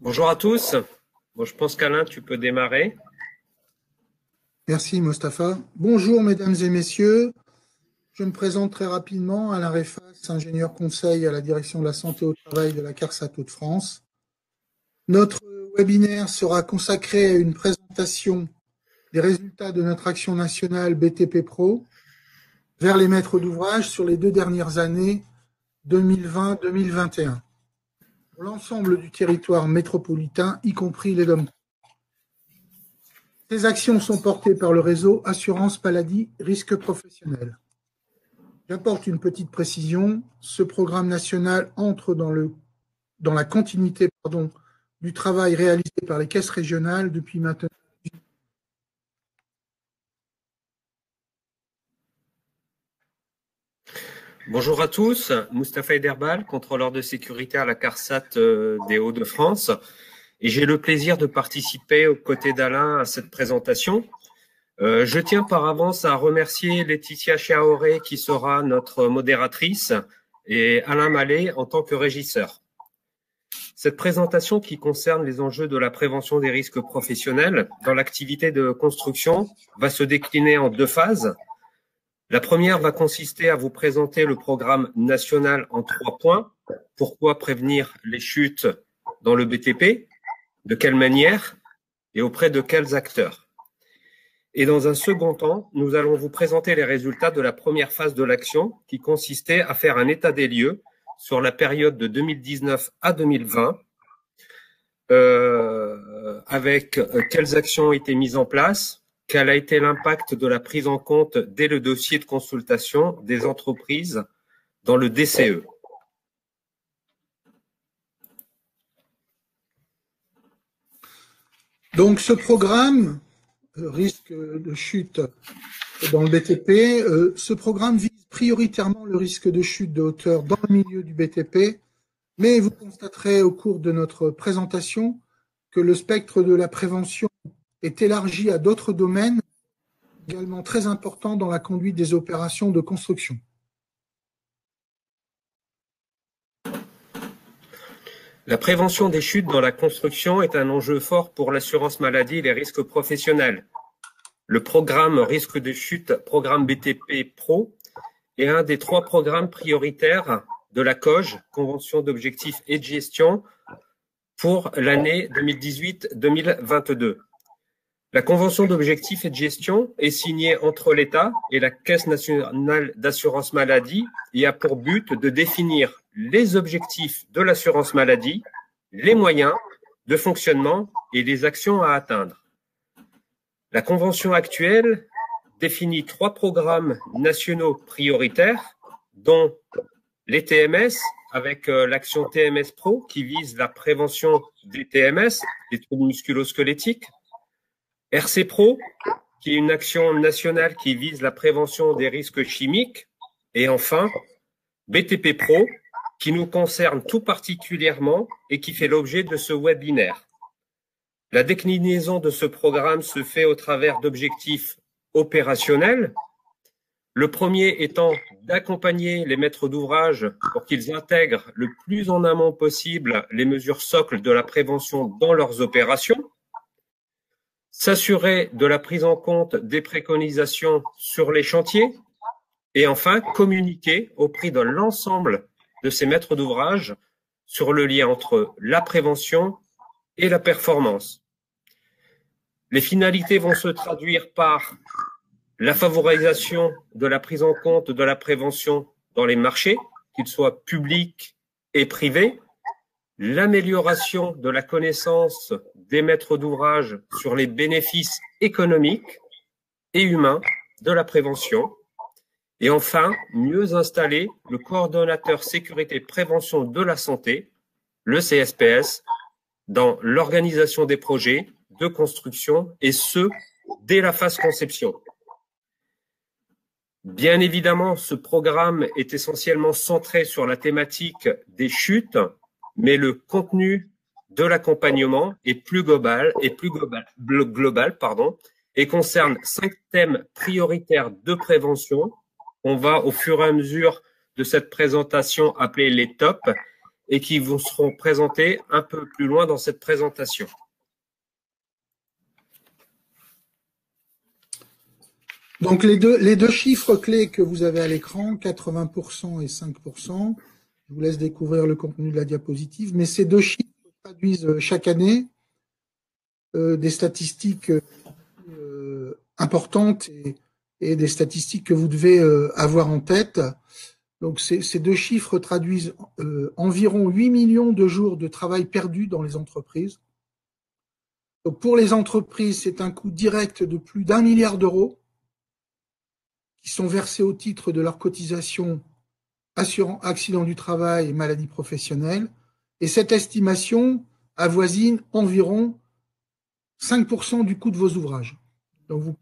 Bonjour à tous. Bon, je pense qu'Alain, tu peux démarrer. Merci Mostafa. Bonjour mesdames et messieurs. Je me présente très rapidement, Alain Réfas, ingénieur conseil à la direction de la santé au travail de la CARSAT Hauts-de-France. Notre webinaire sera consacré à une présentation des résultats de notre action nationale BTP Pro vers les maîtres d'ouvrage sur les 2 dernières années 2020-2021 pour l'ensemble du territoire métropolitain, y compris les DOM. Ces actions sont portées par le réseau Assurance Maladie Risque Professionnel. J'apporte une petite précision. Ce programme national entre dans la continuité du travail réalisé par les caisses régionales depuis maintenant. Bonjour à tous. Mustapha Ederbal, contrôleur de sécurité à la CARSAT des Hauts-de-France. Et j'ai le plaisir de participer aux côtés d'Alain à cette présentation. Je tiens par avance à remercier Laetitia Chiaoré qui sera notre modératrice et Alain Mallet en tant que régisseur. Cette présentation qui concerne les enjeux de la prévention des risques professionnels dans l'activité de construction va se décliner en 2 phases. La première va consister à vous présenter le programme national en 3 points. Pourquoi prévenir les chutes dans le BTP? De quelle manière? Et auprès de quels acteurs? Et dans un second temps, nous allons vous présenter les résultats de la première phase de l'action qui consistait à faire un état des lieux sur la période de 2019 à 2020, avec quelles actions ont été mises en place, quel a été l'impact de la prise en compte dès le dossier de consultation des entreprises dans le DCE. Donc ce programme, risque de chute dans le BTP, ce programme vise prioritairement le risque de chute de hauteur dans le milieu du BTP, mais vous constaterez au cours de notre présentation que le spectre de la prévention est élargi à d'autres domaines également très importants dans la conduite des opérations de construction. La prévention des chutes dans la construction est un enjeu fort pour l'assurance maladie et les risques professionnels. Le programme risque de chute, programme BTP Pro, est un des 3 programmes prioritaires de la COG, Convention d'objectifs et de gestion, pour l'année 2018-2022. La Convention d'objectifs et de gestion est signée entre l'État et la Caisse nationale d'assurance maladie et a pour but de définir les objectifs de l'assurance maladie, les moyens de fonctionnement et les actions à atteindre. La Convention actuelle définit 3 programmes nationaux prioritaires, dont les TMS, avec l'action TMS Pro qui vise la prévention des TMS, des troubles musculo-squelettiques, RC Pro, qui est une action nationale qui vise la prévention des risques chimiques, et enfin BTP Pro, qui nous concerne tout particulièrement et qui fait l'objet de ce webinaire. La déclinaison de ce programme se fait au travers d'objectifs opérationnels. Le premier étant d'accompagner les maîtres d'ouvrage pour qu'ils intègrent le plus en amont possible les mesures socles de la prévention dans leurs opérations, s'assurer de la prise en compte des préconisations sur les chantiers et enfin communiquer auprès de l'ensemble de ces maîtres d'ouvrage sur le lien entre la prévention et la performance. Les finalités vont se traduire par la favorisation de la prise en compte de la prévention dans les marchés, qu'ils soient publics et privés, l'amélioration de la connaissance des maîtres d'ouvrage sur les bénéfices économiques et humains de la prévention, et enfin, mieux installer le coordonnateur sécurité-prévention de la santé, le CSPS, dans l'organisation des projets de construction, et ce, dès la phase conception. Bien évidemment, ce programme est essentiellement centré sur la thématique des chutes, mais le contenu de l'accompagnement est plus global, et concerne 5 thèmes prioritaires de prévention. On va, au fur et à mesure de cette présentation, appeler les TOP, et qui vous seront présentés un peu plus loin dans cette présentation. Donc, les deux chiffres clés que vous avez à l'écran, 80% et 5%, je vous laisse découvrir le contenu de la diapositive, mais ces deux chiffres traduisent chaque année des statistiques importantes et des statistiques que vous devez avoir en tête. Donc, ces deux chiffres traduisent environ 8 millions de jours de travail perdus dans les entreprises. Donc, pour les entreprises, c'est un coût direct de plus d'1 milliard d'euros qui sont versés au titre de leur cotisation assurant accident du travail et maladie professionnelle. Et cette estimation avoisine environ 5% du coût de vos ouvrages. Donc,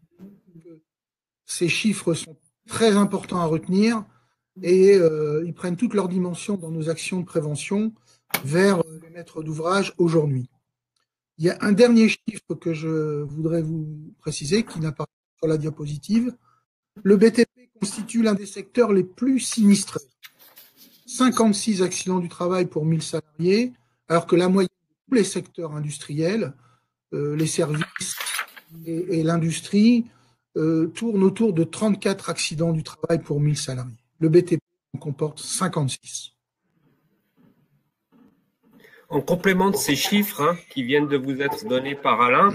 ces chiffres sont très importants à retenir et ils prennent toute leur dimension dans nos actions de prévention vers les maîtres d'ouvrage aujourd'hui. Il y a un dernier chiffre que je voudrais vous préciser, qui n'apparaît pas sur la diapositive. Le BTP constitue l'un des secteurs les plus sinistrés. 56 accidents du travail pour 1000 salariés, alors que la moyenne de tous les secteurs industriels, les services et l'industrie, tourne autour de 34 accidents du travail pour 1000 salariés. Le BTP en comporte 56. En complément de ces chiffres qui viennent de vous être donnés par Alain,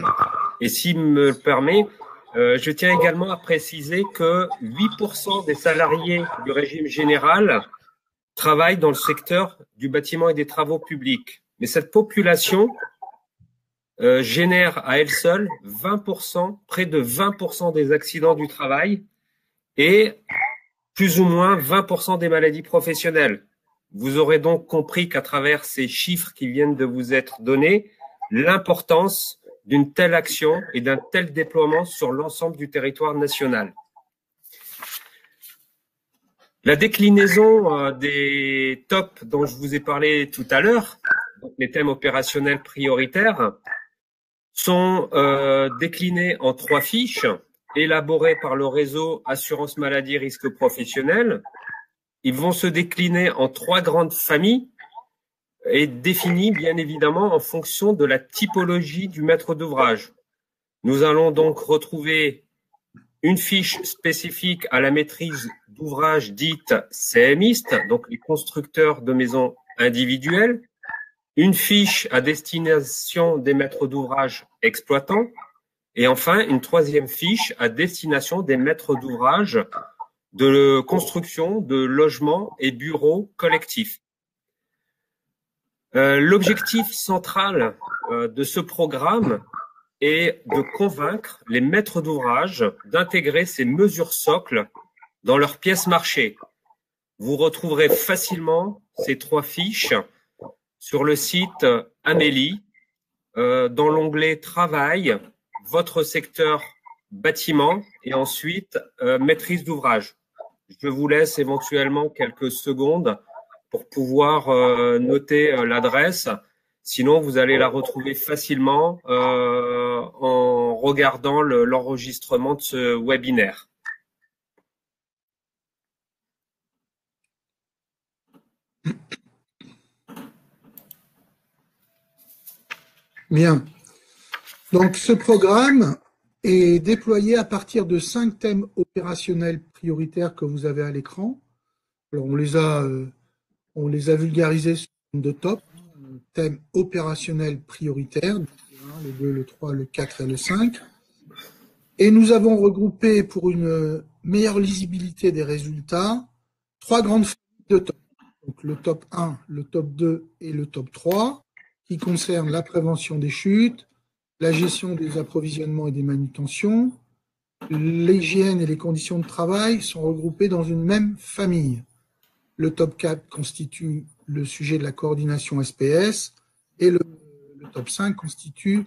et s'il me le permet, je tiens également à préciser que 8% des salariés du régime général travaillent dans le secteur du bâtiment et des travaux publics. Mais cette population génère à elle seule 20%, près de 20% des accidents du travail et plus ou moins 20% des maladies professionnelles. Vous aurez donc compris qu'à travers ces chiffres qui viennent de vous être donnés, l'importance d'une telle action et d'un tel déploiement sur l'ensemble du territoire national. La déclinaison des TOP dont je vous ai parlé tout à l'heure, les thèmes opérationnels prioritaires, sont déclinés en 3 fiches élaborées par le réseau Assurance Maladie Risque Professionnel. Ils vont se décliner en 3 grandes familles et définies bien évidemment en fonction de la typologie du maître d'ouvrage. Nous allons donc retrouver une fiche spécifique à la maîtrise d'ouvrage dite CMiste, donc les constructeurs de maisons individuelles, une fiche à destination des maîtres d'ouvrage exploitants, et enfin une 3e fiche à destination des maîtres d'ouvrage de construction de logements et bureaux collectifs. L'objectif central de ce programme est de convaincre les maîtres d'ouvrage d'intégrer ces mesures socles dans leurs pièces marché. Vous retrouverez facilement ces 3 fiches sur le site Amélie, dans l'onglet Travail, votre secteur bâtiment et ensuite maîtrise d'ouvrage. Je vous laisse éventuellement quelques secondes pour pouvoir noter l'adresse. Sinon, vous allez la retrouver facilement en regardant l'enregistrement de ce webinaire. Bien. Donc, ce programme est déployé à partir de 5 thèmes opérationnels prioritaires que vous avez à l'écran. Alors, on les a vulgarisés sous forme de top. Thème opérationnel prioritaire, le 2, le 3, le 4 et le 5. Et nous avons regroupé pour une meilleure lisibilité des résultats 3 grandes familles de top. Donc, le top 1, le top 2 et le top 3, qui concernent la prévention des chutes, la gestion des approvisionnements et des manutentions. L'hygiène et les conditions de travail sont regroupés dans une même famille. Le top 4 constitue le sujet de la coordination SPS et le top 5 constitue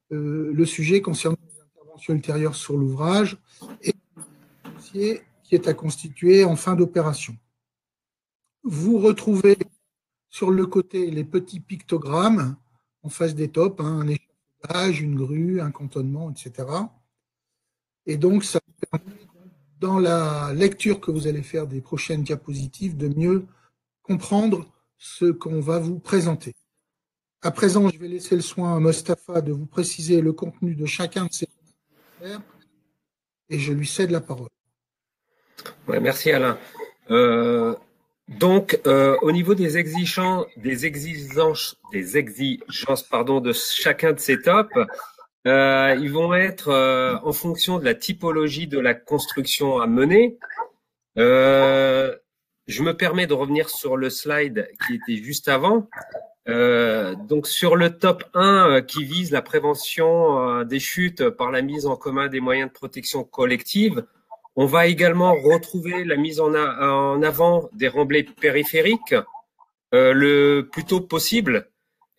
le sujet concernant les interventions ultérieures sur l'ouvrage et le dossier qui est à constituer en fin d'opération. Vous retrouvez sur le côté les petits pictogrammes en face des tops, un échafaudage, une grue, un cantonnement, etc. Et donc, ça permet, dans la lecture que vous allez faire des prochaines diapositives, de mieux comprendre ce qu'on va vous présenter. À présent, je vais laisser le soin à Mostafa de vous préciser le contenu de chacun de ces commentaires et je lui cède la parole. Ouais, merci Alain. Au niveau des exigences, pardon, de chacun de ces tops, ils vont être en fonction de la typologie de la construction à mener. Je me permets de revenir sur le slide qui était juste avant. Donc sur le top 1 qui vise la prévention des chutes par la mise en commun des moyens de protection collective, on va également retrouver la mise en avant des remblais périphériques le plus tôt possible,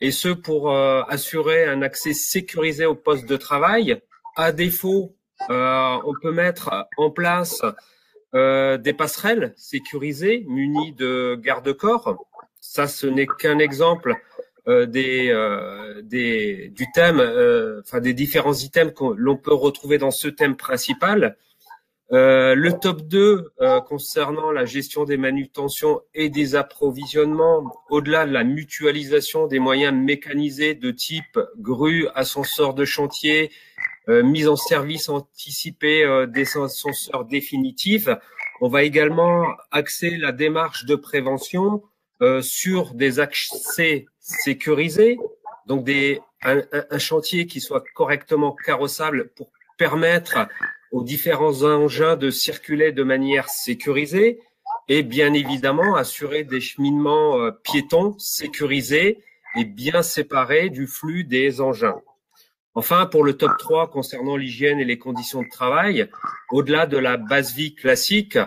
et ce pour assurer un accès sécurisé au poste de travail. À défaut, on peut mettre en place des passerelles sécurisées munies de garde-corps. Ça, ce n'est qu'un exemple du thème, des différents items que l'on peut retrouver dans ce thème principal. Le top 2 concernant la gestion des manutentions et des approvisionnements, au-delà de la mutualisation des moyens mécanisés de type grue, ascenseur de chantier, mise en service anticipée des ascenseurs définitifs, on va également axer la démarche de prévention sur des accès sécurisés, donc un chantier qui soit correctement carrossable pour permettre aux différents engins de circuler de manière sécurisée et bien évidemment assurer des cheminements piétons sécurisés et bien séparés du flux des engins. Enfin, pour le top 3 concernant l'hygiène et les conditions de travail, au-delà de la base vie classique,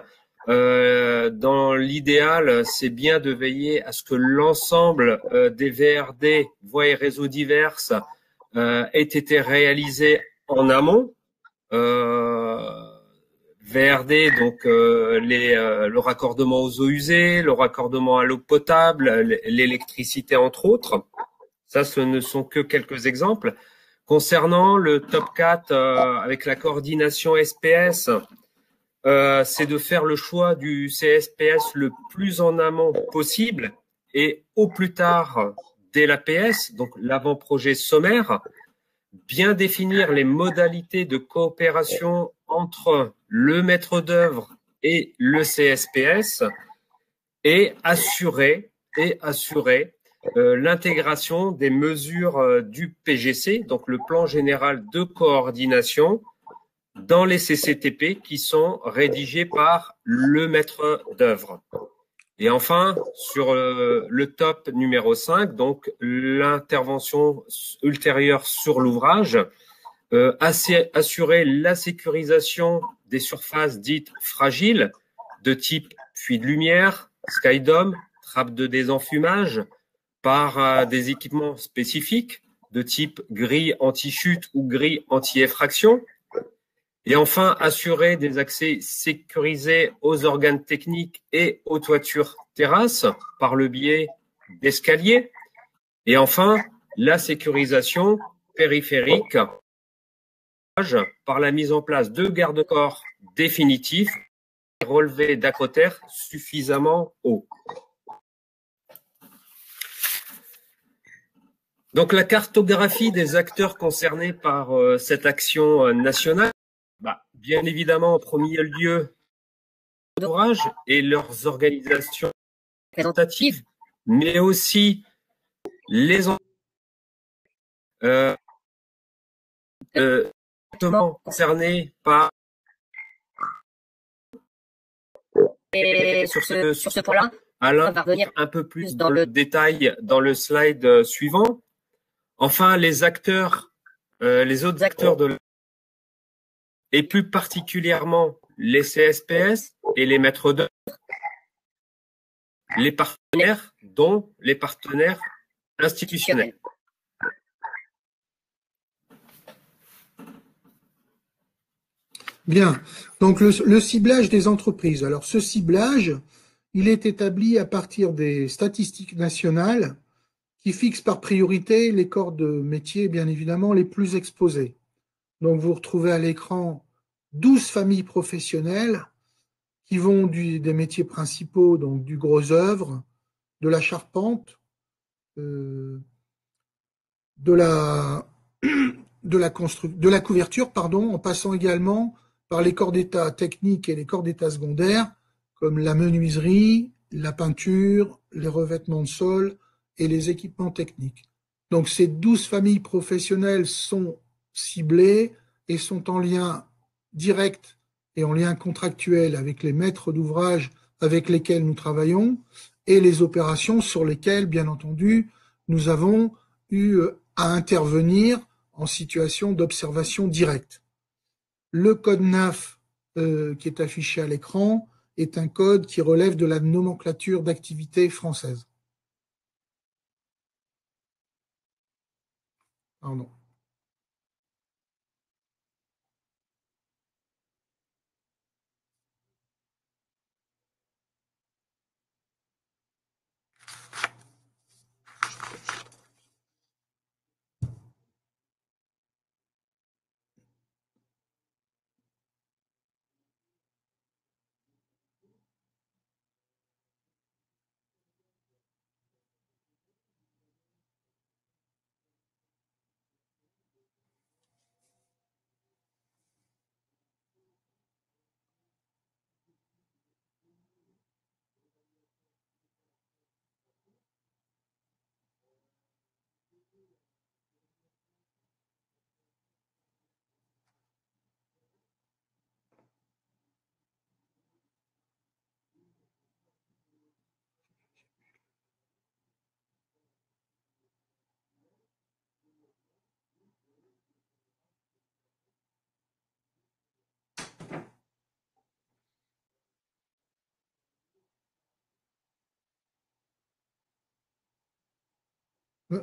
dans l'idéal, c'est bien de veiller à ce que l'ensemble des VRD, voies et réseaux diverses, ait été réalisé en amont. VRD, donc le raccordement aux eaux usées, le raccordement à l'eau potable, l'électricité entre autres. Ça, ce ne sont que quelques exemples. Concernant le top 4 avec la coordination SPS, c'est de faire le choix du CSPS le plus en amont possible et au plus tard dès l'APS, donc l'avant-projet sommaire, bien définir les modalités de coopération entre le maître d'œuvre et le CSPS et assurer l'intégration des mesures du PGC, donc le plan général de coordination, dans les CCTP qui sont rédigés par le maître d'œuvre. Et enfin, sur le top numéro 5, donc l'intervention ultérieure sur l'ouvrage, assurer la sécurisation des surfaces dites fragiles de type puits de lumière, skydome, trappe de désenfumage, par des équipements spécifiques de type grille anti-chute ou grille anti-effraction. Et enfin, assurer des accès sécurisés aux organes techniques et aux toitures terrasses par le biais d'escaliers. Et enfin, la sécurisation périphérique par la mise en place de garde-corps définitifs relevés d'acrotères suffisamment hauts. Donc, la cartographie des acteurs concernés par cette action nationale, bien évidemment, en premier lieu, l'ouvrage et leurs organisations représentatives, mais aussi les concernés par sur ce point-là. Alain va revenir un peu plus dans le détail dans le slide suivant. Enfin, les acteurs, les autres acteurs et plus particulièrement les CSPS et les maîtres d'œuvre, les partenaires, dont les partenaires institutionnels. Bien, donc le ciblage des entreprises. Alors ce ciblage, il est établi à partir des statistiques nationales qui fixent par priorité les corps de métier, bien évidemment, les plus exposés. Donc vous retrouvez à l'écran 12 familles professionnelles qui vont des métiers principaux, donc du gros œuvre, de la charpente, de la couverture, pardon, en passant également par les corps d'état techniques et les corps d'état secondaires, comme la menuiserie, la peinture, les revêtements de sol et les équipements techniques. Donc ces 12 familles professionnelles sont ciblées et sont en lien direct et en lien contractuel avec les maîtres d'ouvrage avec lesquels nous travaillons et les opérations sur lesquelles, bien entendu, nous avons eu à intervenir en situation d'observation directe. Le code NAF qui est affiché à l'écran est un code qui relève de la nomenclature d'activité française. Pardon.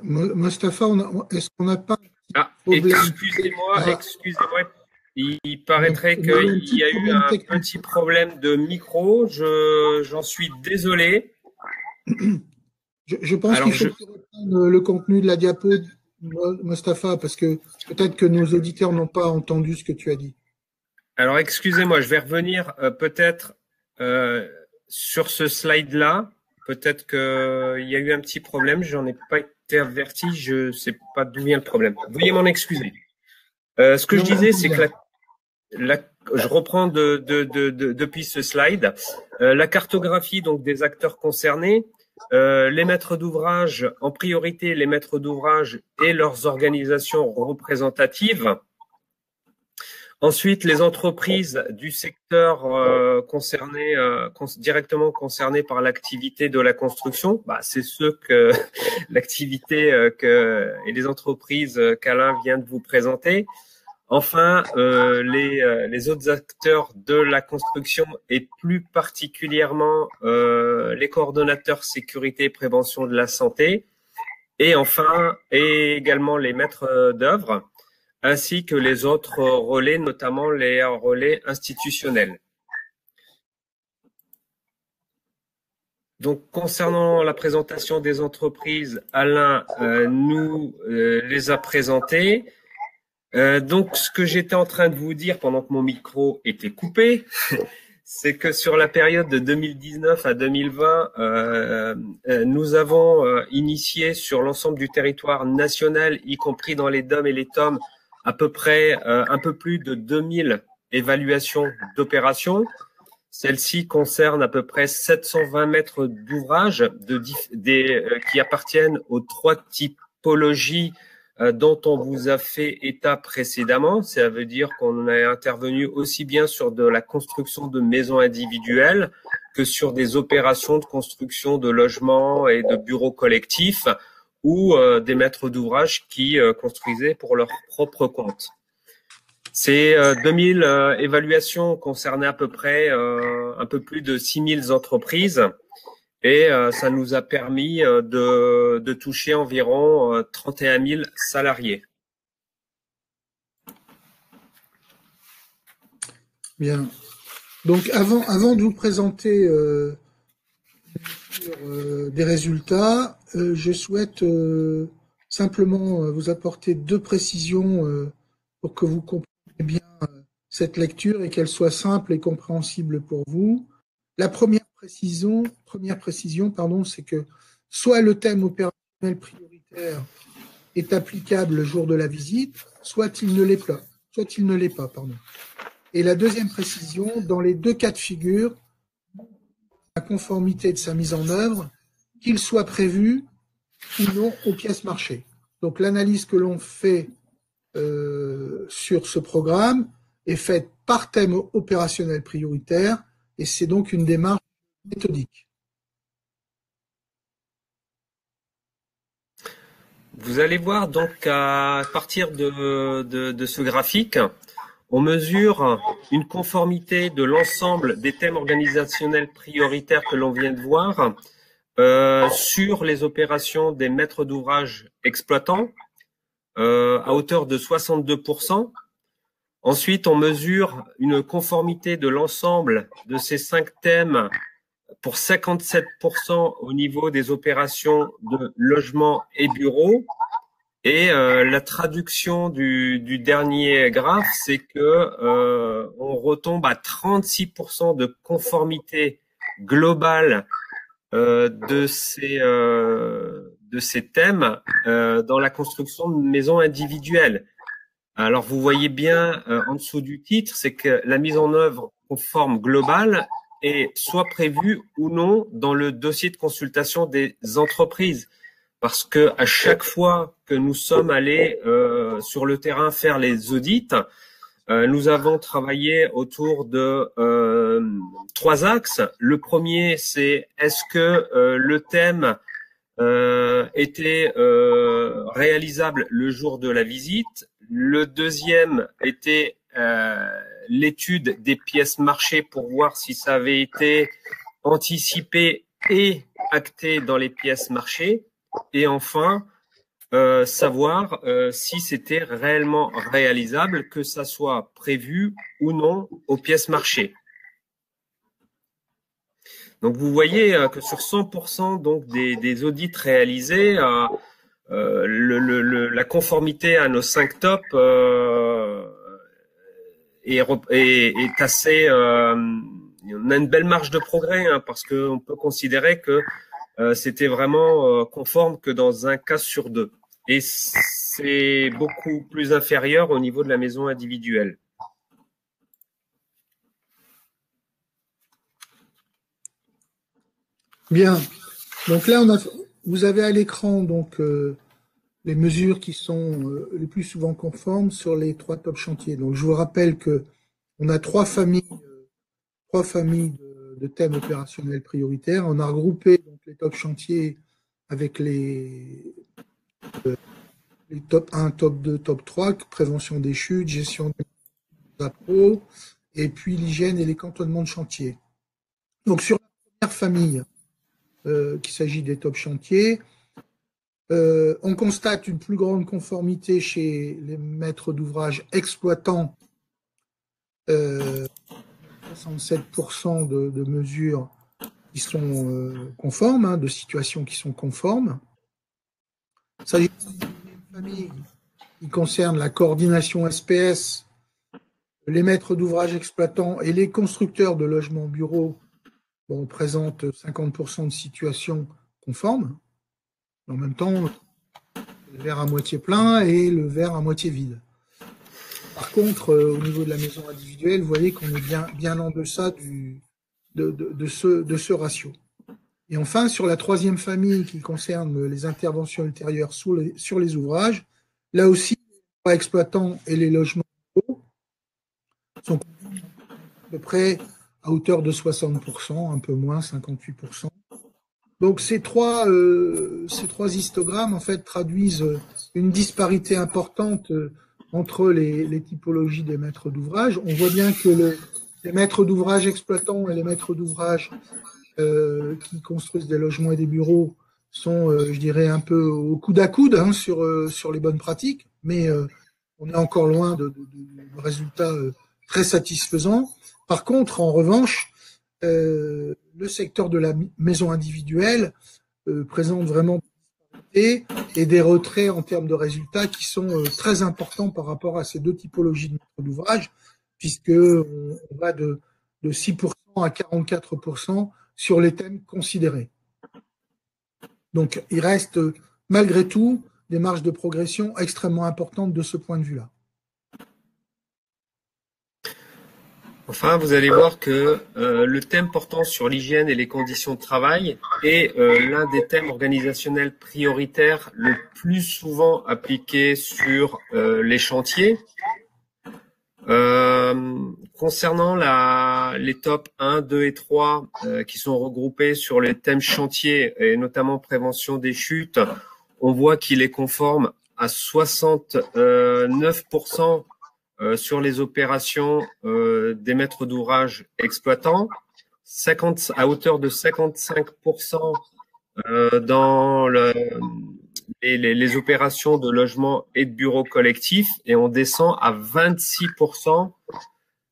Mustapha, est-ce qu'on n'a pas Ah, excusez-moi. Il paraîtrait qu'il y a eu un petit problème de micro. J'en suis désolé. Je pense qu'il faut que tu reprennes le contenu de la diapo, Mustapha, parce que peut-être que nos auditeurs n'ont pas entendu ce que tu as dit. Alors, excusez-moi, je vais revenir peut-être sur ce slide-là. Peut-être qu'il y a eu un petit problème. J'en ai pas été averti. Je sais pas d'où vient le problème. Veuillez m'en excuser. Ce que je disais, c'est que je reprends depuis ce slide. La cartographie donc des acteurs concernés, les maîtres d'ouvrage, en priorité les maîtres d'ouvrage et leurs organisations représentatives. Ensuite, les entreprises du secteur directement concernées par l'activité de la construction, c'est ceux que l'activité et les entreprises qu'Alain vient de vous présenter. Enfin, les autres acteurs de la construction et plus particulièrement les coordonnateurs sécurité et prévention de la santé. Et enfin, également les maîtres d'œuvre, ainsi que les autres relais, notamment les relais institutionnels. Donc, concernant la présentation des entreprises, Alain nous les a présentées. Donc, ce que j'étais en train de vous dire pendant que mon micro était coupé, c'est que sur la période de 2019 à 2020, nous avons initié sur l'ensemble du territoire national, y compris dans les DOM et les TOM, à peu près un peu plus de 2000 évaluations d'opérations. Celles-ci concernent à peu près 720 mètres d'ouvrage qui appartiennent aux 3 typologies dont on vous a fait état précédemment. Ça veut dire qu'on a intervenu aussi bien sur de la construction de maisons individuelles que sur des opérations de construction de logements et de bureaux collectifs ou des maîtres d'ouvrage qui construisaient pour leur propre compte. Ces 2000 évaluations concernaient à peu près un peu plus de 6000 entreprises et ça nous a permis de toucher environ 31 000 salariés. Bien. Donc avant de vous présenter des résultats, je souhaite simplement vous apporter 2 précisions pour que vous compreniez bien cette lecture et qu'elle soit simple et compréhensible pour vous. La première première précision, pardon, c'est que soit le thème opérationnel prioritaire est applicable le jour de la visite, soit il ne l'est pas. Pardon. Et la deuxième précision, dans les deux cas de figure, la conformité de sa mise en œuvre, qu'il soit prévu ou non aux pièces marchées. Donc l'analyse que l'on fait sur ce programme est faite par thème opérationnel prioritaire et c'est donc une démarche méthodique. Vous allez voir donc à partir de ce graphique, on mesure une conformité de l'ensemble des thèmes organisationnels prioritaires que l'on vient de voir sur les opérations des maîtres d'ouvrage exploitants à hauteur de 62%. Ensuite, on mesure une conformité de l'ensemble de ces 5 thèmes pour 57% au niveau des opérations de logement et bureaux. Et la traduction du dernier graphe, c'est que on retombe à 36% de conformité globale de ces thèmes dans la construction de maisons individuelles. Alors vous voyez bien en dessous du titre, c'est que la mise en œuvre conforme globale est soit prévue ou non dans le dossier de consultation des entreprises. Parce que à chaque fois que nous sommes allés sur le terrain faire les audits, nous avons travaillé autour de 3 axes. Le premier, c'est est-ce que le thème était réalisable le jour de la visite. Le deuxième était l'étude des pièces marchées pour voir si ça avait été anticipé et acté dans les pièces marchées. Et enfin, savoir si c'était réellement réalisable, que ça soit prévu ou non aux pièces marchées. Donc vous voyez que sur 100% donc des audits réalisés, la conformité à nos 5 tops est assez. On a une belle marge de progrès parce qu'on peut considérer que c'était vraiment conforme que dans un cas sur 2. Et c'est beaucoup plus inférieur au niveau de la maison individuelle. Bien. Donc là, vous avez à l'écran donc les mesures qui sont les plus souvent conformes sur les 3 top chantiers. Donc je vous rappelle que on a 3 familles de thèmes opérationnels prioritaires. On a regroupé donc les top chantiers avec les top 1, top 2, top 3, prévention des chutes, gestion des appros, et puis l'hygiène et les cantonnements de chantier. Donc sur la première famille, qu'il s'agit des top chantiers, on constate une plus grande conformité chez les maîtres d'ouvrage exploitants, 67% de mesures qui sont conformes, de situations qui sont conformes. Il s'agit d'une famille qui concerne la coordination SPS, les maîtres d'ouvrage exploitants et les constructeurs de logements bureaux. On présente 50% de situations conformes. En même temps, le verre à moitié plein et le verre à moitié vide. Par contre, au niveau de la maison individuelle, vous voyez qu'on est bien en deçà de ce ratio. Et enfin, sur la troisième famille qui concerne les interventions ultérieures sur les ouvrages, là aussi, les exploitants et les logements sont à peu près à hauteur de 60%, un peu moins, 58%. Donc ces trois histogrammes en fait traduisent une disparité importante entre les typologies des maîtres d'ouvrage. On voit bien que les maîtres d'ouvrage exploitants et les maîtres d'ouvrage qui construisent des logements et des bureaux sont, je dirais, un peu au coude à coude sur les bonnes pratiques, mais on est encore loin de résultats très satisfaisants. Par contre, en revanche, le secteur de la maison individuelle présente vraiment des et des retraits en termes de résultats qui sont très importants par rapport à ces deux typologies de maîtres d'ouvrage, puisque on va de 6% à 44% sur les thèmes considérés. Donc, il reste malgré tout des marges de progression extrêmement importantes de ce point de vue-là. Enfin, vous allez voir que le thème portant sur l'hygiène et les conditions de travail est l'un des thèmes organisationnels prioritaires le plus souvent appliqué sur les chantiers. Concernant les tops 1, 2 et 3 qui sont regroupés sur les thèmes chantier et notamment prévention des chutes, on voit qu'il est conforme à 69% sur les opérations des maîtres d'ouvrage exploitants, à hauteur de 55% dans les opérations de logement et de bureaux collectifs, et on descend à 26%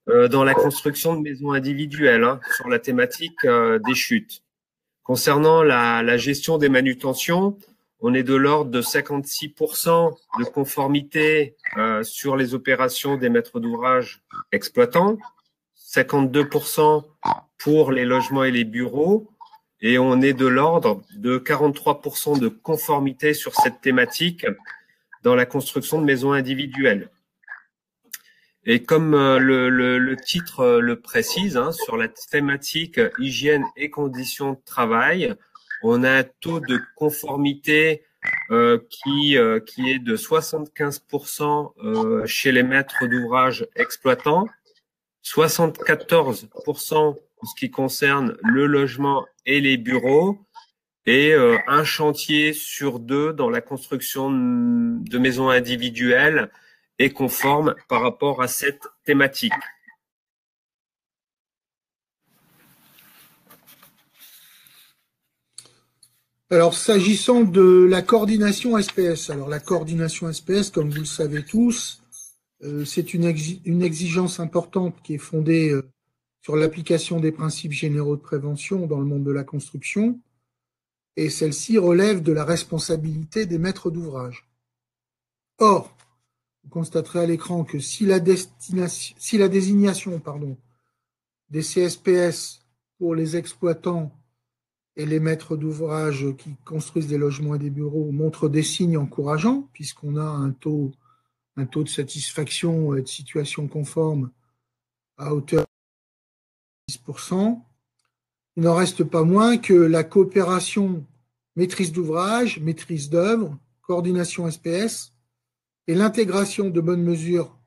dans la construction de maisons individuelles, sur la thématique des chutes. Concernant la gestion des manutentions, on est de l'ordre de 56% de conformité sur les opérations des maîtres d'ouvrage exploitants, 52% pour les logements et les bureaux, et on est de l'ordre de 43% de conformité sur cette thématique dans la construction de maisons individuelles. Et comme le titre le précise, sur la thématique hygiène et conditions de travail, on a un taux de conformité qui est de 75% chez les maîtres d'ouvrage exploitants, 74% en ce qui concerne le logement et les bureaux, et un chantier sur 2 dans la construction de maisons individuelles est conforme par rapport à cette thématique. Alors, s'agissant de la coordination SPS, alors la coordination SPS, comme vous le savez tous, c'est une exigence importante qui est fondée sur l'application des principes généraux de prévention dans le monde de la construction, et celle-ci relève de la responsabilité des maîtres d'ouvrage. Or, vous constaterez à l'écran que si la désignation des CSPS pour les exploitants et les maîtres d'ouvrage qui construisent des logements et des bureaux montrent des signes encourageants, puisqu'on a un taux de satisfaction et de situation conforme à hauteur de 10%, il n'en reste pas moins que la coopération maîtrise d'ouvrage, maîtrise d'œuvre, coordination SPS et l'intégration de bonnes mesures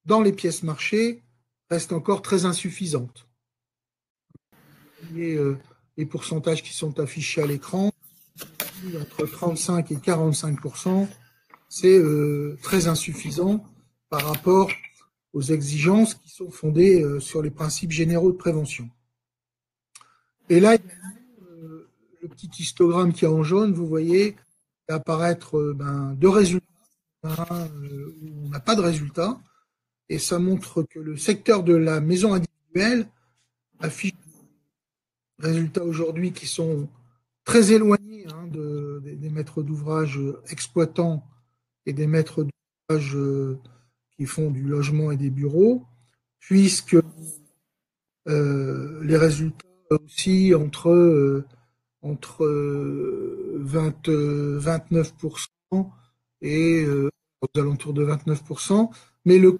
dans les pièces marchées reste encore très insuffisante. Les pourcentages qui sont affichés à l'écran, entre 35 et 45%, c'est très insuffisant par rapport aux exigences qui sont fondées sur les principes généraux de prévention. Et là, le petit histogramme qui est en jaune, vous voyez apparaître 2 résultats, où on n'a pas de résultats, et ça montre que le secteur de la maison individuelle affiche des résultats aujourd'hui qui sont très éloignés des maîtres d'ouvrage exploitants et des maîtres d'ouvrage qui font du logement et des bureaux, puisque les résultats aussi entre 29% et aux alentours de 29%, mais le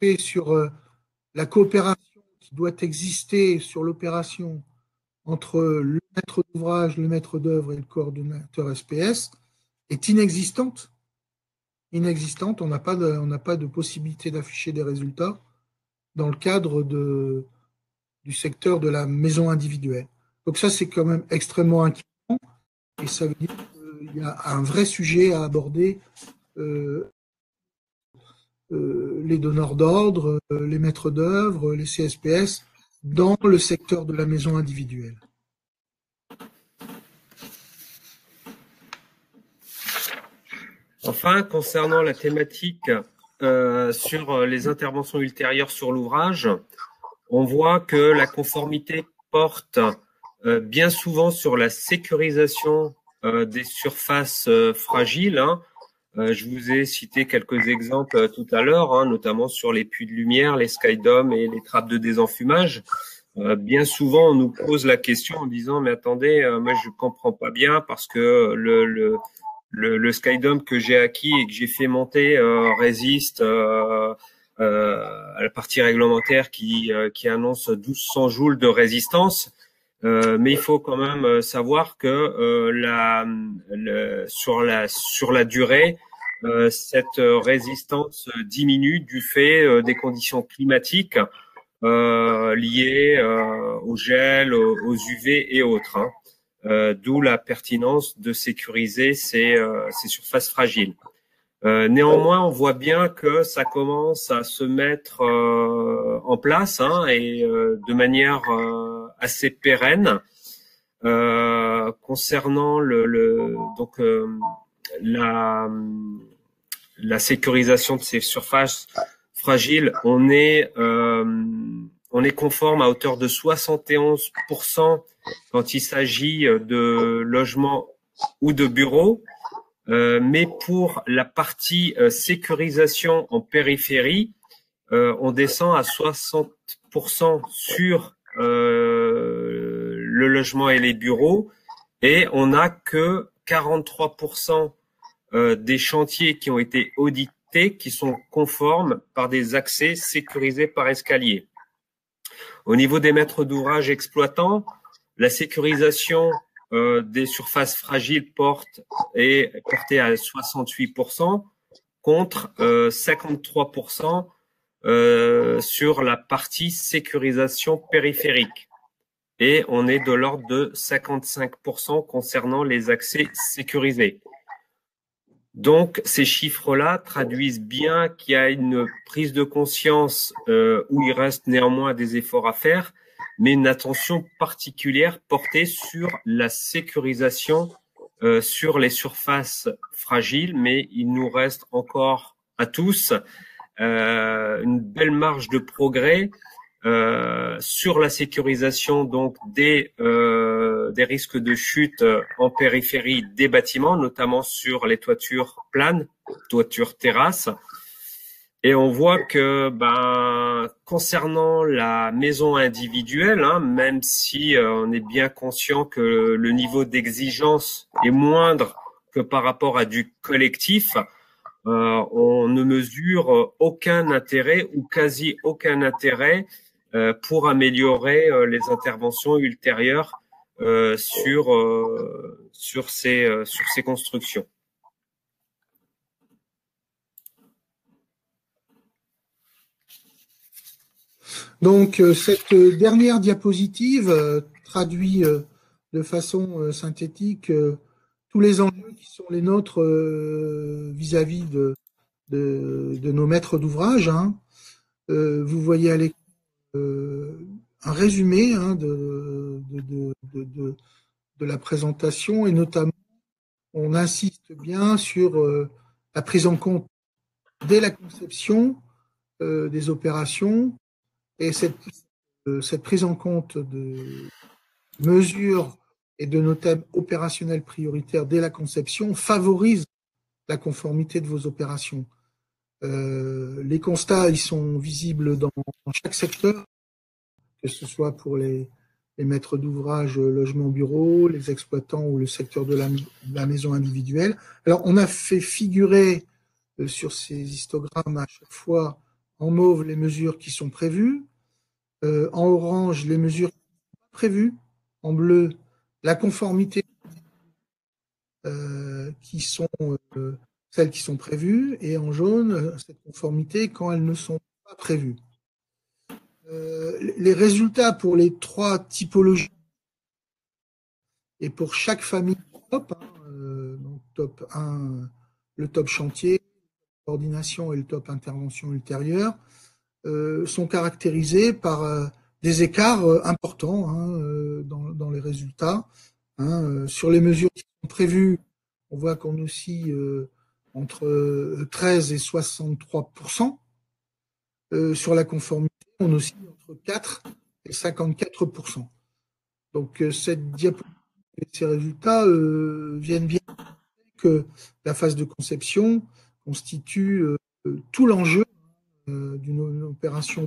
fait sur la coopération qui doit exister sur l'opération entre le maître d'ouvrage, le maître d'œuvre et le coordonnateur SPS est inexistante. On n'a pas de possibilité d'afficher des résultats dans le cadre du secteur de la maison individuelle. Donc ça, c'est quand même extrêmement inquiétant, et ça veut dire qu'il y a un vrai sujet à aborder, les donneurs d'ordre, les maîtres d'œuvre, les CSPS, dans le secteur de la maison individuelle. Enfin, concernant la thématique sur les interventions ultérieures sur l'ouvrage, on voit que la conformité porte bien souvent sur la sécurisation des surfaces fragiles. Je vous ai cité quelques exemples tout à l'heure, notamment sur les puits de lumière, les skydomes et les trappes de désenfumage. bien souvent, on nous pose la question en disant, mais attendez, moi je comprends pas bien parce que le Skydome que j'ai acquis et que j'ai fait monter résiste à la partie réglementaire qui annonce 1200 joules de résistance. Mais il faut quand même savoir que sur la durée, cette résistance diminue du fait des conditions climatiques liées au gel, aux UV et autres. Hein. D'où la pertinence de sécuriser ces surfaces fragiles. Néanmoins, on voit bien que ça commence à se mettre en place hein, et de manière assez pérenne. Concernant la sécurisation de ces surfaces fragiles, on est conforme à hauteur de 71% quand il s'agit de logements ou de bureaux. Mais pour la partie sécurisation en périphérie, on descend à 60% sur le logement et les bureaux, et on n'a que 43% des chantiers qui ont été audités qui sont conformes par des accès sécurisés par escalier. Au niveau des maîtres d'ouvrage exploitants, la sécurisation des surfaces fragiles est portée à 68% contre 53% sur la partie sécurisation périphérique. Et on est de l'ordre de 55% concernant les accès sécurisés. Donc, ces chiffres-là traduisent bien qu'il y a une prise de conscience où il reste néanmoins des efforts à faire, mais une attention particulière portée sur la sécurisation sur les surfaces fragiles. Mais il nous reste encore à tous une belle marge de progrès sur la sécurisation donc des risques de chute en périphérie des bâtiments, notamment sur les toitures planes, toitures terrasses. Et on voit que concernant la maison individuelle, hein, même si on est bien conscient que le niveau d'exigence est moindre que par rapport à du collectif, on ne mesure aucun intérêt ou quasi aucun intérêt pour améliorer les interventions ultérieures sur ces constructions. Donc, cette dernière diapositive traduit de façon synthétique tous les enjeux qui sont les nôtres vis-à-vis de nos maîtres d'ouvrage. Hein. Vous voyez à l'écran un résumé hein, de la présentation et notamment on insiste bien sur la prise en compte dès la conception des opérations et cette prise en compte de mesures et de nos thèmes opérationnels prioritaires dès la conception favorise la conformité de vos opérations. Les constats, ils sont visibles dans chaque secteur, que ce soit pour les maîtres d'ouvrage, logement bureau, les exploitants ou le secteur de la maison individuelle. Alors, on a fait figurer sur ces histogrammes à chaque fois en mauve les mesures qui sont prévues, en orange les mesures prévues, en bleu la conformité qui sont celles qui sont prévues, et en jaune cette conformité quand elles ne sont pas prévues. Les résultats pour les trois typologies et pour chaque famille top, donc top 1, le top chantier, coordination et le top intervention ultérieure, sont caractérisés par des écarts importants dans les résultats. Sur les mesures qui sont prévues, on voit qu'on oscille entre 13 et 63%. Sur la conformité, on oscille entre 4 et 54%. Donc cette diapositive et ces résultats viennent bien que la phase de conception constitue tout l'enjeu d'une opération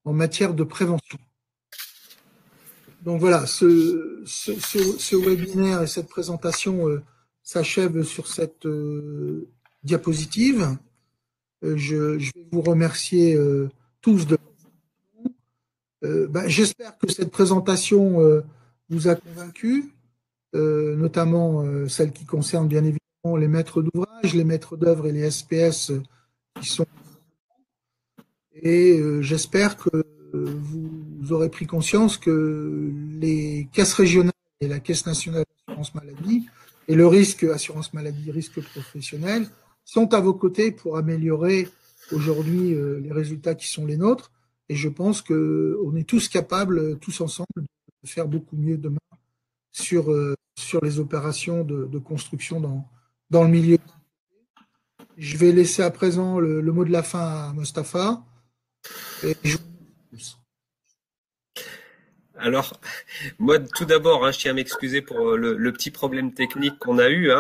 en matière de prévention. Donc voilà, ce webinaire et cette présentation s'achèvent sur cette diapositive. Je vais vous remercier tous de j'espère que cette présentation vous a convaincu, notamment celle qui concerne bien évidemment les maîtres d'ouvrage, les maîtres d'œuvre et les SPS qui sont. Et j'espère que vous aurez pris conscience que les caisses régionales et la Caisse nationale d'assurance maladie et le risque assurance maladie, risque professionnel sont à vos côtés pour améliorer aujourd'hui les résultats qui sont les nôtres. Et je pense qu'on est tous capables, tous ensemble, de faire beaucoup mieux demain sur les opérations de construction dans le milieu. Je vais laisser à présent le mot de la fin à Mostafa. Et je... Alors, moi, tout d'abord, je tiens à m'excuser pour le petit problème technique qu'on a eu.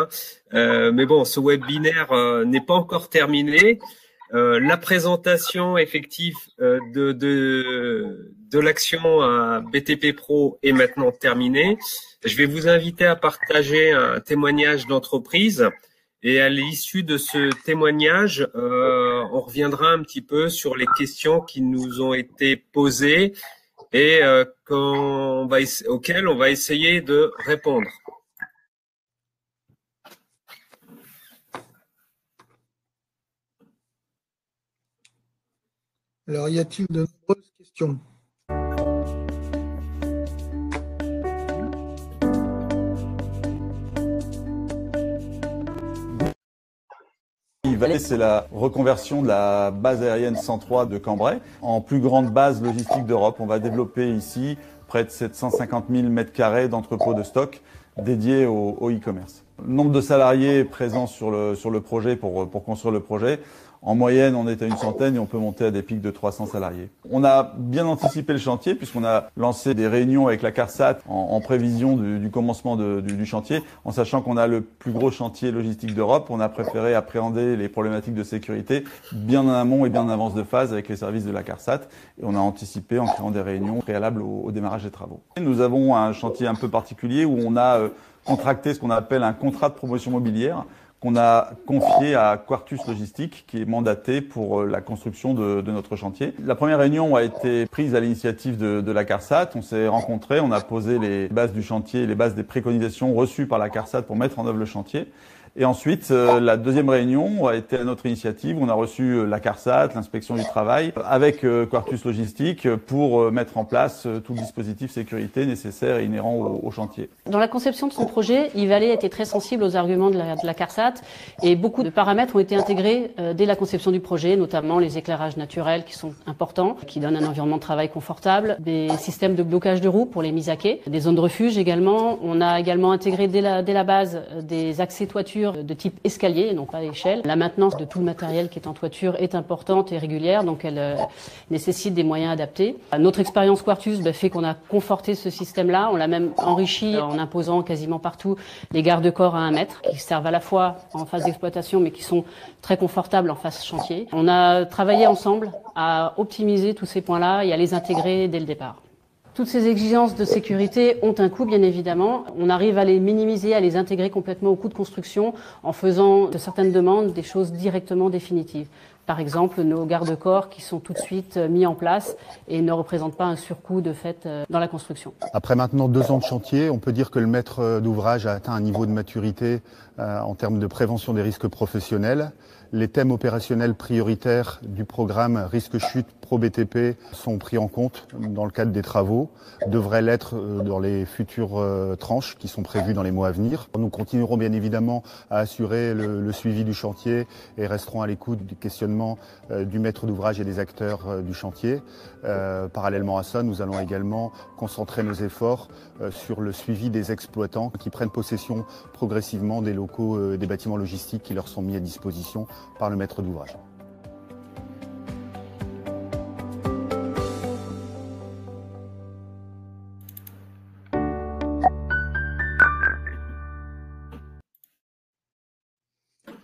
Mais bon, ce webinaire n'est pas encore terminé. La présentation effective de l'action BTP Pro est maintenant terminée. Je vais vous inviter à partager un témoignage d'entreprise. Et à l'issue de ce témoignage, on reviendra un petit peu sur les questions qui nous ont été posées et auxquelles on va essayer de répondre. Alors, y a-t-il de nombreuses questions ? Vallée, c'est la reconversion de la base aérienne 103 de Cambrai en plus grande base logistique d'Europe. On va développer ici près de 750 000 m² d'entrepôts de stock dédiés au e-commerce. Nombre de salariés présents sur le projet pour construire le projet. En moyenne, on est à une centaine et on peut monter à des pics de 300 salariés. On a bien anticipé le chantier puisqu'on a lancé des réunions avec la CARSAT en prévision du commencement du chantier. En sachant qu'on a le plus gros chantier logistique d'Europe, on a préféré appréhender les problématiques de sécurité bien en amont et bien en avance de phase avec les services de la CARSAT. Et on a anticipé en créant des réunions préalables au démarrage des travaux. Nous avons un chantier un peu particulier où on a contracté ce qu'on appelle un contrat de promotion mobilière qu'on a confié à Quartus Logistique, qui est mandaté pour la construction de notre chantier. La première réunion a été prise à l'initiative de la CARSAT. On s'est rencontrés, on a posé les bases du chantier, les bases des préconisations reçues par la CARSAT pour mettre en œuvre le chantier. Et ensuite, la deuxième réunion a été à notre initiative. On a reçu la CARSAT, l'inspection du travail, avec Quartus Logistique pour mettre en place tout le dispositif sécurité nécessaire et inhérent au chantier. Dans la conception de son projet, Yves-Vallée était très sensible aux arguments de la CARSAT et beaucoup de paramètres ont été intégrés dès la conception du projet, notamment les éclairages naturels qui sont importants, qui donnent un environnement de travail confortable, des systèmes de blocage de roues pour les mises à quai, des zones de refuge également. On a également intégré dès la base des accès toiture de type escalier, non pas échelle. La maintenance de tout le matériel qui est en toiture est importante et régulière, donc elle nécessite des moyens adaptés. Notre expérience Quartus fait qu'on a conforté ce système-là. On l'a même enrichi en imposant quasiment partout les garde-corps à 1 mètre, qui servent à la fois en phase d'exploitation, mais qui sont très confortables en phase chantier. On a travaillé ensemble à optimiser tous ces points-là et à les intégrer dès le départ. Toutes ces exigences de sécurité ont un coût, bien évidemment. On arrive à les minimiser, à les intégrer complètement au coût de construction en faisant de certaines demandes des choses directement définitives. Par exemple, nos garde-corps qui sont tout de suite mis en place et ne représentent pas un surcoût de fait dans la construction. Après maintenant 2 ans de chantier, on peut dire que le maître d'ouvrage a atteint un niveau de maturité en termes de prévention des risques professionnels. Les thèmes opérationnels prioritaires du programme Risque Chute Pro BTP sont pris en compte dans le cadre des travaux, devraient l'être dans les futures tranches qui sont prévues dans les mois à venir. Nous continuerons bien évidemment à assurer le suivi du chantier et resterons à l'écoute du questionnement du maître d'ouvrage et des acteurs du chantier. Parallèlement à ça, nous allons également concentrer nos efforts sur le suivi des exploitants qui prennent possession progressivement des locaux, des bâtiments logistiques qui leur sont mis à disposition par le maître d'ouvrage.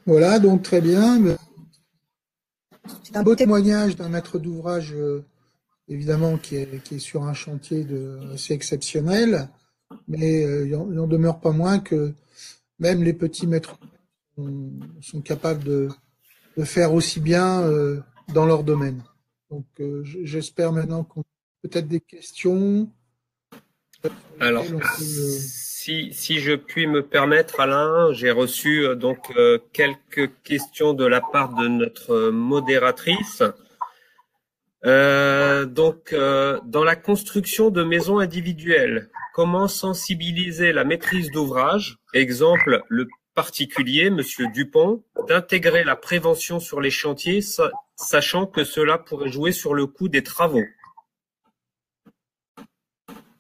Voilà, donc très bien. C'est un beau témoignage d'un maître d'ouvrage évidemment, qui est sur un chantier assez exceptionnel, mais il en demeure pas moins que même les petits maîtres sont capables de faire aussi bien dans leur domaine. Donc, j'espère maintenant qu'on a peut-être des questions. Alors, si je puis me permettre, Alain, j'ai reçu quelques questions de la part de notre modératrice. Dans la construction de maisons individuelles, comment sensibiliser la maîtrise d'ouvrage, exemple le particulier, Monsieur Dupont, d'intégrer la prévention sur les chantiers, sachant que cela pourrait jouer sur le coût des travaux.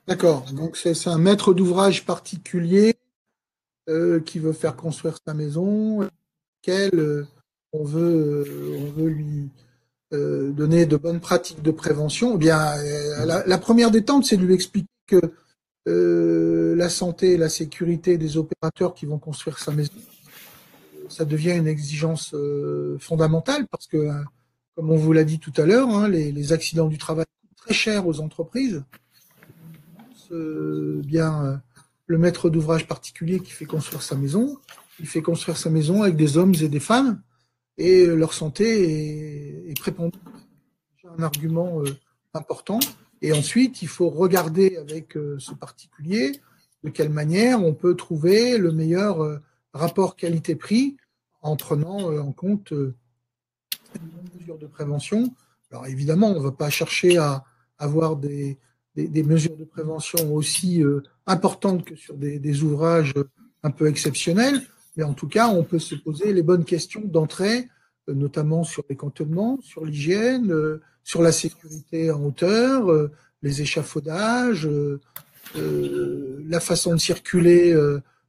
D'accord, donc c'est un maître d'ouvrage particulier qui veut faire construire sa maison, auquel on veut lui donner de bonnes pratiques de prévention. Eh bien, la première des tentes, c'est de lui expliquer que la santé et la sécurité des opérateurs qui vont construire sa maison, ça devient une exigence fondamentale parce que, comme on vous l'a dit tout à l'heure, hein, les accidents du travail coûtent très cher aux entreprises. Le maître d'ouvrage particulier qui fait construire sa maison, il fait construire sa maison avec des hommes et des femmes, et leur santé est prépondérante. C'est un argument important. Et ensuite, il faut regarder avec ce particulier de quelle manière on peut trouver le meilleur rapport qualité-prix en prenant en compte une mesure de prévention. Alors évidemment, on ne va pas chercher à avoir des mesures de prévention aussi importantes que sur des ouvrages un peu exceptionnels, mais en tout cas, on peut se poser les bonnes questions d'entrée, notamment sur les cantonnements, sur l'hygiène, sur la sécurité en hauteur, les échafaudages, la façon de circuler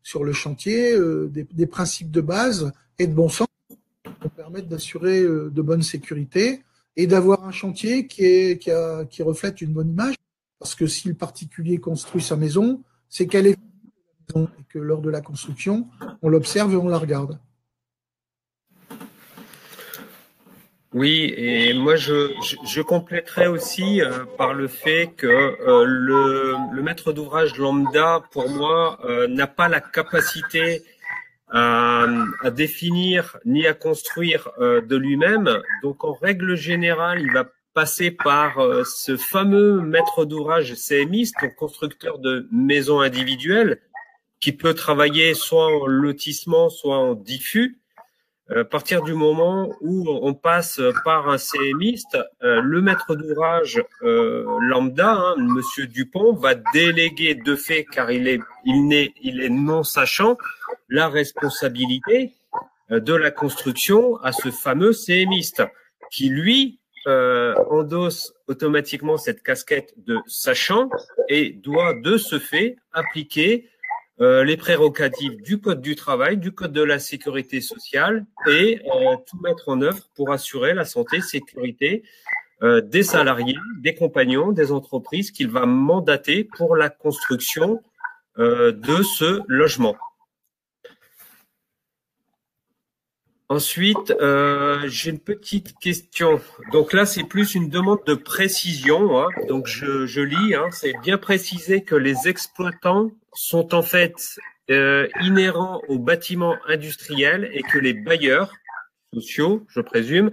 sur le chantier, des principes de base et de bon sens qui vont permettre d'assurer de bonnes sécurités et d'avoir un chantier qui reflète une bonne image. Parce que si le particulier construit sa maison, c'est qu'elle est maison et que lors de la construction, on l'observe et on la regarde. Oui, et moi je compléterais aussi par le fait que le maître d'ouvrage lambda, pour moi, n'a pas la capacité à définir ni à construire de lui-même. Donc en règle générale, il va passer par ce fameux maître d'ouvrage CMiste, donc constructeur de maisons individuelles, qui peut travailler soit en lotissement, soit en diffus. À partir du moment où on passe par un CMiste, le maître d'ouvrage lambda, hein, Monsieur Dupont, va déléguer de fait, car il est non sachant, la responsabilité de la construction à ce fameux CMiste, qui lui endosse automatiquement cette casquette de sachant et doit de ce fait appliquer les prérogatives du Code du travail, du Code de la sécurité sociale et tout mettre en œuvre pour assurer la santé, sécurité des salariés, des compagnons, des entreprises qu'il va mandater pour la construction de ce logement. Ensuite, j'ai une petite question. Donc là, c'est plus une demande de précision. Hein. Donc je lis, hein, c'est bien précisé que les exploitants sont en fait inhérents aux bâtiments industriels et que les bailleurs sociaux, je présume,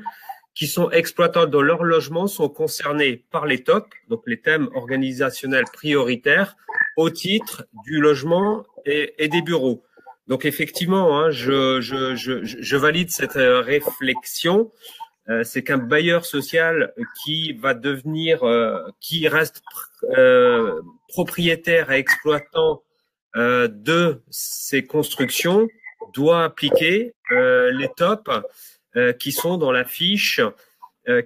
qui sont exploitants dans leur logement sont concernés par les TOP, donc les thèmes organisationnels prioritaires, au titre du logement et des bureaux. Donc effectivement, hein, je valide cette réflexion. C'est qu'un bailleur social qui va devenir, qui reste propriétaire et exploitant de ces constructions, doit appliquer les TOP qui sont dans la fiche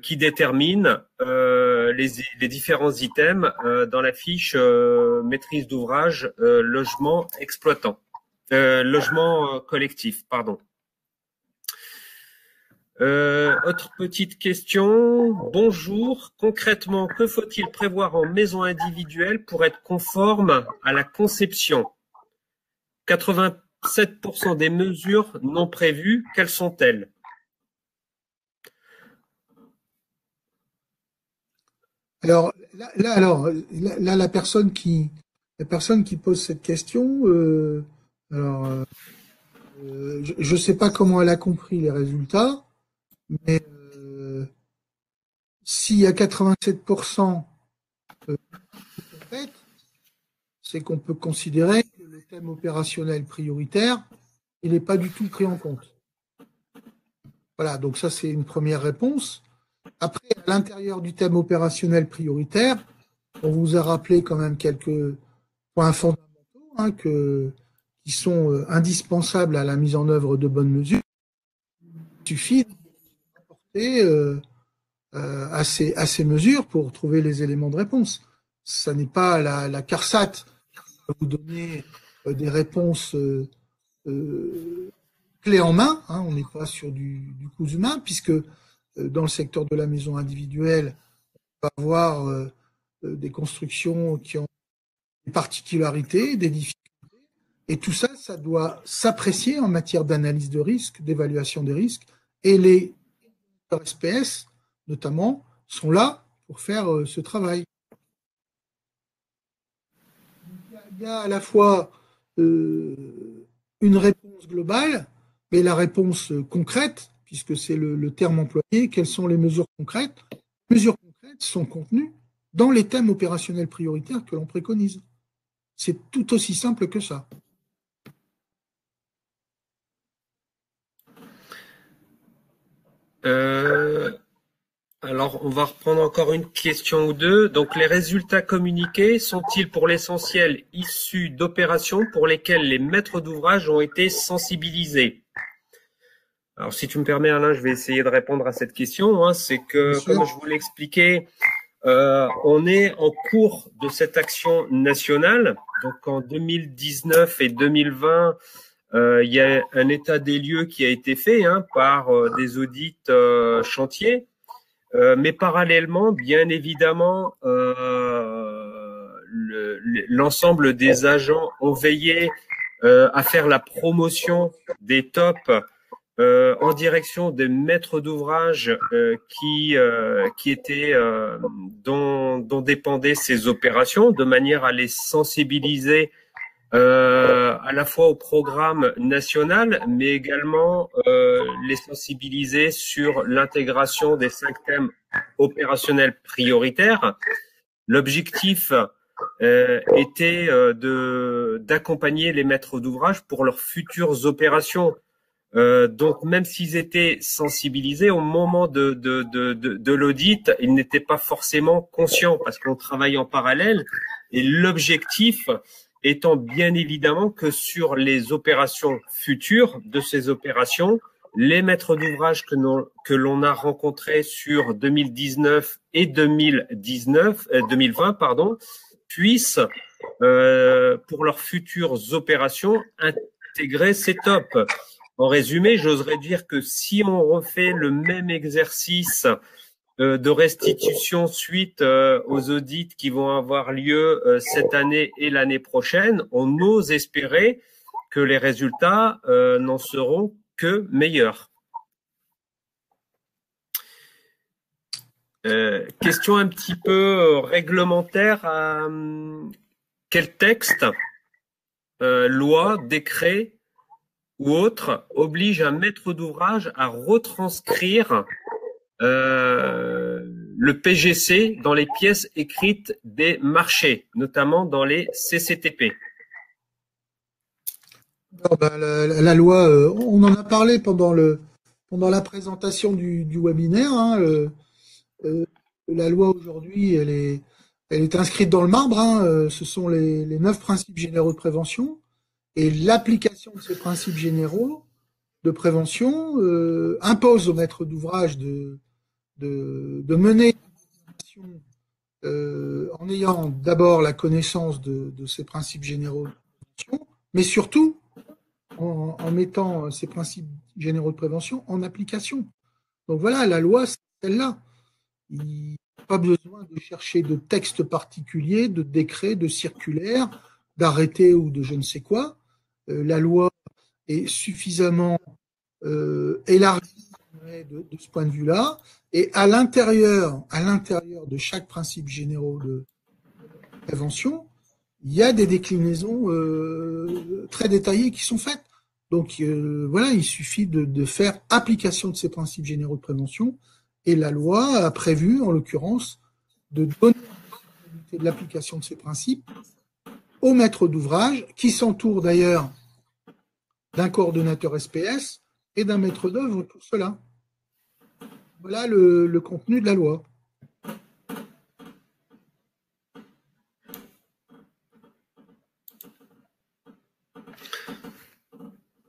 qui détermine les différents items dans la fiche maîtrise d'ouvrage logement exploitant. Logement collectif, pardon. Autre petite question. Bonjour. Concrètement, que faut-il prévoir en maison individuelle pour être conforme à la conception? 87% des mesures non prévues, quelles sont-elles? Alors là, la personne qui pose cette question, je ne sais pas comment elle a compris les résultats, mais s'il y a 87% en fait, c'est qu'on peut considérer que le thème opérationnel prioritaire, il n'est pas du tout pris en compte. Voilà, donc ça c'est une première réponse. Après, à l'intérieur du thème opérationnel prioritaire, on vous a rappelé quand même quelques points fondamentaux qui sont indispensables à la mise en œuvre de bonnes mesures. Il suffit d'apporter à ces mesures pour trouver les éléments de réponse. Ça n'est pas la CARSAT qui va vous donner des réponses clés en main. On n'est pas sur du cousu main, puisque dans le secteur de la maison individuelle, on va avoir des constructions qui ont des particularités, des difficultés. Et tout ça, ça doit s'apprécier en matière d'analyse de risque, d'évaluation des risques. Et les SPS, notamment, sont là pour faire ce travail. Il y a à la fois une réponse globale, mais la réponse concrète, puisque c'est le terme employé, quelles sont les mesures concrètes? Les mesures concrètes sont contenues dans les thèmes opérationnels prioritaires que l'on préconise. C'est tout aussi simple que ça. Alors, on va reprendre encore une question ou deux. Donc, les résultats communiqués sont-ils pour l'essentiel issus d'opérations pour lesquelles les maîtres d'ouvrage ont été sensibilisés? Alors, si tu me permets, Alain, je vais essayer de répondre à cette question. C'est que, comme je vous l'ai expliqué, on est en cours de cette action nationale. Donc, en 2019 et 2020, il y a un état des lieux qui a été fait par des audits chantiers. Mais parallèlement, bien évidemment, l'ensemble des agents ont veillé à faire la promotion des tops en direction des maîtres d'ouvrage qui étaient dont dépendaient ces opérations, de manière à les sensibiliser à la fois au programme national, mais également les sensibiliser sur l'intégration des 5 thèmes opérationnels prioritaires. L'objectif était d'accompagner les maîtres d'ouvrage pour leurs futures opérations. Donc, même s'ils étaient sensibilisés au moment de l'audit, ils n'étaient pas forcément conscients parce qu'on travaille en parallèle. Et l'objectif étant bien évidemment que sur les opérations futures de ces opérations, les maîtres d'ouvrage que l'on a rencontrés sur 2019 et 2020, puissent, pour leurs futures opérations, intégrer ces tops. En résumé, j'oserais dire que si on refait le même exercice de restitution suite aux audits qui vont avoir lieu cette année et l'année prochaine, on ose espérer que les résultats n'en seront que meilleurs. Question un petit peu réglementaire. Quel texte, loi, décret ou autre oblige un maître d'ouvrage à retranscrire le PGC dans les pièces écrites des marchés, notamment dans les CCTP? Alors, la loi, on en a parlé pendant la présentation du webinaire. La loi aujourd'hui, elle est inscrite dans le marbre. Ce sont les 9 principes généraux de prévention, et l'application de ces principes généraux de prévention impose aux maîtres d'ouvrage de mener une prévention en ayant d'abord la connaissance de ces principes généraux de prévention, mais surtout en mettant ces principes généraux de prévention en application. Donc voilà, la loi, c'est celle-là. Il n'y a pas besoin de chercher de textes particuliers, de décrets, de circulaires, d'arrêtés ou de je ne sais quoi. La loi est suffisamment élargie de ce point de vue-là. Et à l'intérieur de chaque principe généraux de prévention, il y a des déclinaisons très détaillées qui sont faites. Donc voilà, il suffit de faire application de ces principes généraux de prévention. Et la loi a prévu, en l'occurrence, de donner la responsabilité de l'application de ces principes au maître d'ouvrage, qui s'entoure d'ailleurs d'un coordonnateur SPS et d'un maître d'œuvre pour cela. Voilà le contenu de la loi.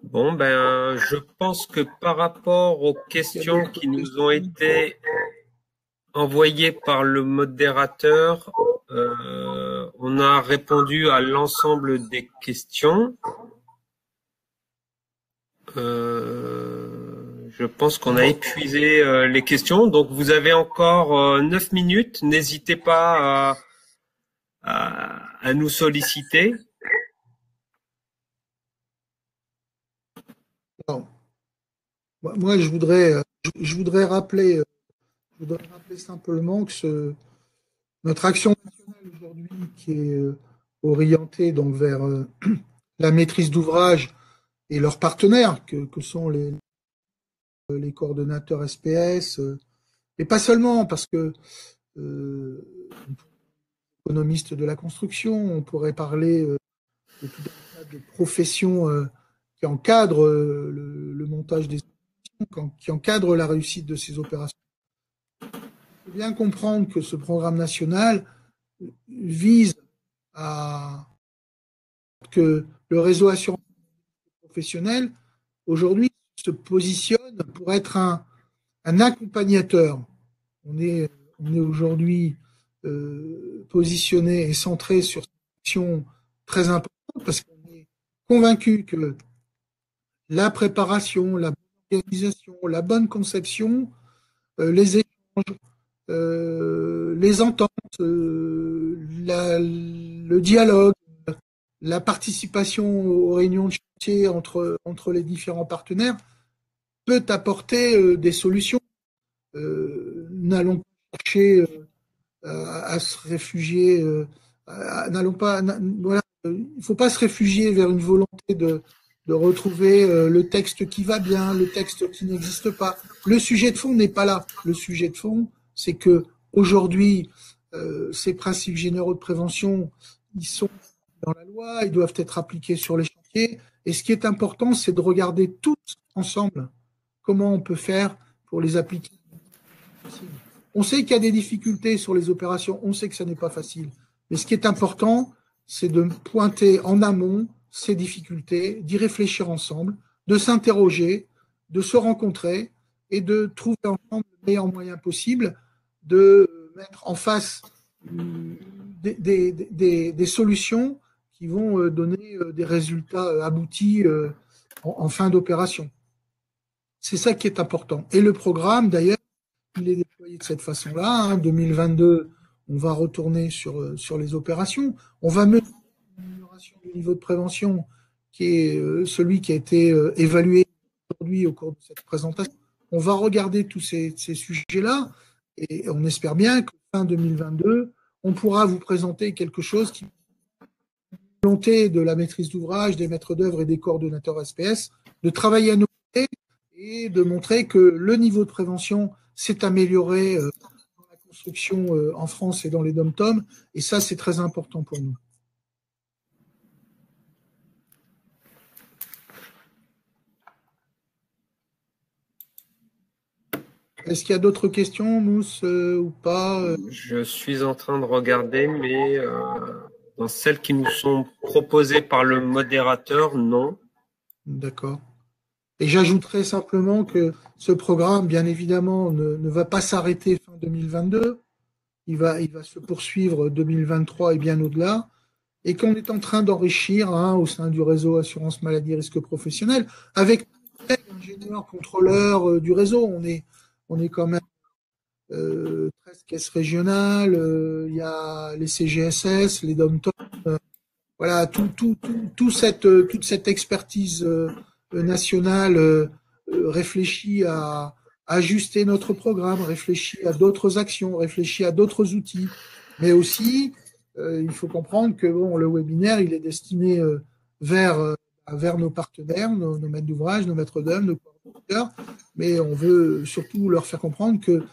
Bon, ben, je pense que par rapport aux questions qui nous ont été envoyées par le modérateur, on a répondu à l'ensemble des questions. Je pense qu'on a épuisé les questions. Donc, vous avez encore 9 minutes. N'hésitez pas à nous solliciter. Alors, moi, je voudrais rappeler simplement que notre action nationale aujourd'hui, qui est orientée donc vers la maîtrise d'ouvrage et leurs partenaires, que sont les coordonnateurs SPS, et pas seulement, parce que économiste de la construction, on pourrait parler de tout un tas de professions qui encadrent le montage des opérations, qui encadrent la réussite de ces opérations. Il faut bien comprendre que ce programme national vise à que le réseau assurance professionnel aujourd'hui se positionne pour être un accompagnateur. On est aujourd'hui positionné et centré sur cette action très importante parce qu'on est convaincu que la préparation, la bonne organisation, la bonne conception, les échanges, les ententes, le dialogue, la participation aux réunions de chantier entre les différents partenaires peut apporter des solutions. N'allons pas chercher à se réfugier, voilà, il ne faut pas se réfugier vers une volonté de retrouver le texte qui va bien, le texte qui n'existe pas. Le sujet de fond n'est pas là. Le sujet de fond, c'est que aujourd'hui, ces principes généraux de prévention, ils sont dans la loi, ils doivent être appliqués sur les chantiers. Et ce qui est important, c'est de regarder tous ensemble comment on peut faire pour les appliquer. On sait qu'il y a des difficultés sur les opérations, on sait que ça n'est pas facile. Mais ce qui est important, c'est de pointer en amont ces difficultés, d'y réfléchir ensemble, de s'interroger, de se rencontrer et de trouver ensemble le meilleur moyen possible de mettre en face des solutions qui vont donner des résultats aboutis en fin d'opération. C'est ça qui est important. Et le programme, d'ailleurs, il est déployé de cette façon-là. 2022, on va retourner sur les opérations. On va mener l'amélioration du niveau de prévention, qui est celui qui a été évalué aujourd'hui au cours de cette présentation. On va regarder tous ces sujets-là et on espère bien qu'en fin 2022, on pourra vous présenter quelque chose qui volonté de la maîtrise d'ouvrage, des maîtres d'œuvre et des coordonnateurs SPS, de travailler à nos côtés et de montrer que le niveau de prévention s'est amélioré dans la construction en France et dans les DOM-TOM, et ça, c'est très important pour nous. Est-ce qu'il y a d'autres questions, Mousse, ou pas? Je suis en train de regarder, mais dans celles qui nous sont proposées par le modérateur, non. D'accord. Et j'ajouterai simplement que ce programme, bien évidemment, ne va pas s'arrêter fin 2022. Il va se poursuivre 2023 et bien au-delà. Et qu'on est en train d'enrichir au sein du réseau assurance maladie risque professionnel avec les ingénieurs contrôleurs du réseau. On est quand même 13 caisses régionales, il y a les CGSS, les DOM-TOM, voilà, toute cette expertise nationale réfléchie à ajuster notre programme, réfléchir à d'autres actions, réfléchir à d'autres outils. Mais aussi, il faut comprendre que bon, le webinaire, il est destiné vers nos partenaires, nos maîtres d'ouvrage, nos maîtres d'œuvre, nos coordinateurs. Mais on veut surtout leur faire comprendre que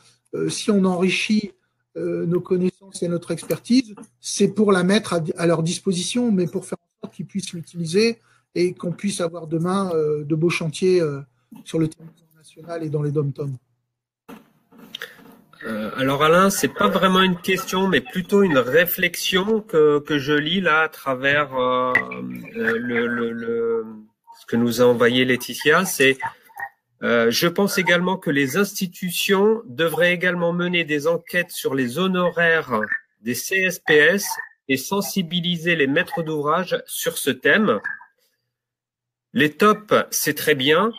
si on enrichit nos connaissances et notre expertise, c'est pour la mettre à leur disposition, mais pour faire en sorte qu'ils puissent l'utiliser et qu'on puisse avoir demain de beaux chantiers sur le territoire national et dans les dom-toms. Alors Alain, c'est pas vraiment une question, mais plutôt une réflexion que je lis là à travers ce que nous a envoyé Laetitia. C'est je pense également que les institutions devraient également mener des enquêtes sur les honoraires des CSPS et sensibiliser les maîtres d'ouvrage sur ce thème. Les TOP, c'est très bien,